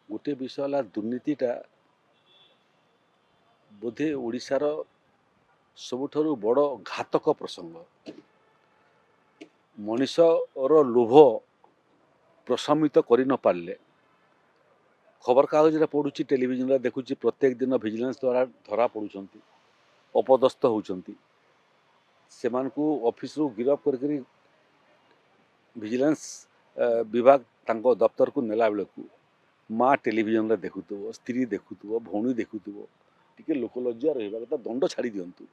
गोटे विषय है दुर्नीतिटा बोधे ओडिशार सबुठारु बड़ घातक प्रसंग मनीषर लोभ प्रशमित कर न पारे खबर कागज पढ़ुची टेलीविजन देखुची प्रत्येक दिन विजिलेंस द्वारा धरा पड़ुं अपदस्थ होती से ऑफिस रु गिरफ कर विजिलेंस विभाग तांको दफ्तर को नेला बेलू माँ टेलीविजन देखुव स्त्री देखुव भौणी देखुव टी लोकलज्जा रहा कथा दंड छाड़ी दिंतु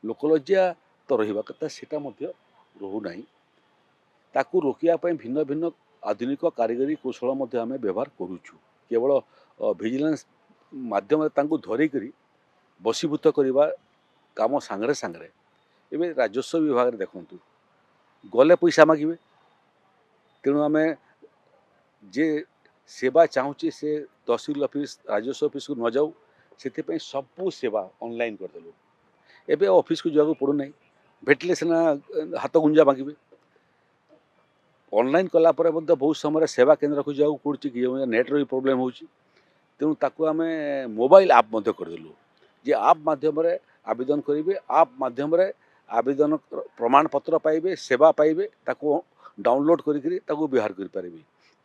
लोकलज्जा तो रहा कथा सेटा रोना ताकू रोकियापाई भिन्न भिन्न आधुनिक कारीगरी कौशल आम व्यवहार करुचु केवल विजिलेंस माध्यम धरिक बसीभूत करवा काम सांगरे सांगरे एवं राजस्व विभाग देखु गले पैसा मागे तेणु आम जे सेवा चाहूँचे से तहसिल ऑफिस राजस्व ऑफिस को न जाऊ से सबू सेवा ऑनलाइन करदेलु एबे ऑफिस को जावाक पड़ूना भेटले सीना हाथ गुंजा मागे ऑनलाइन कलापर बहुत समय सेवा केन्द्र को जावाक पड़ुछि कि नेट्र भी प्रोब्लेम होछि तेणु ताकू आम मोबाइल आप करदेलु जे आप माध्यम आवेदन करेंगे आप माध्यम आवेदन प्रमाण पत्र पाइबे सेवा पाइबे ताकू डाउनलोड करी व्यवहार करें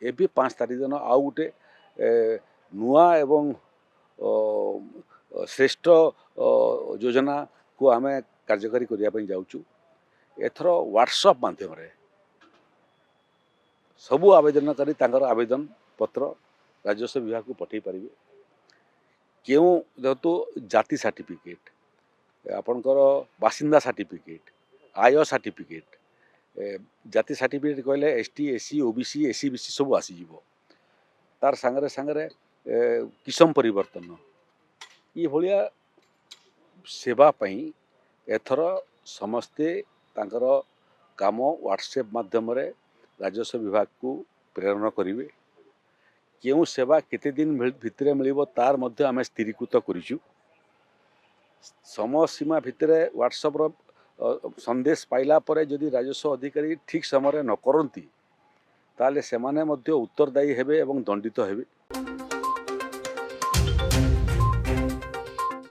एबे 5 तारीख दिन आउ गोटे नुआ एवं श्रेष्ठ योजना को आम कार्यकारी करने जाऊँ एथर व्हाट्सएप माध्यम सबू आवेदनकारी आवेदन पत्र राजस्व विभाग को पठे पारे क्यों जेहेतु जाति सर्टिफिकेट आपणकर बासिंदा सर्टिफिकेट आय सर्टिफिकेट जाति सर्टिफिकेट कहले ST SC OBC SC BC सब आसीज तार सांगरे सांगरे किसम परिवर्तन ये भाया सेवा पई एथर समस्ते तांकर काम व्हाट्सएप माध्यम राजस्व विभाग को प्रेरण करेंगे क्यों सेवा केते दिन भितर मिल तार मध्य आम स्थिरीकृत करूँ समय सीमा भितर व्हाट्सएप संदेश पाइला परे जदि राजस्व अधिकारी ठीक समय न करती ताले सेमाने मध्य उत्तरदायी हेबे एवं दंडित हेबे।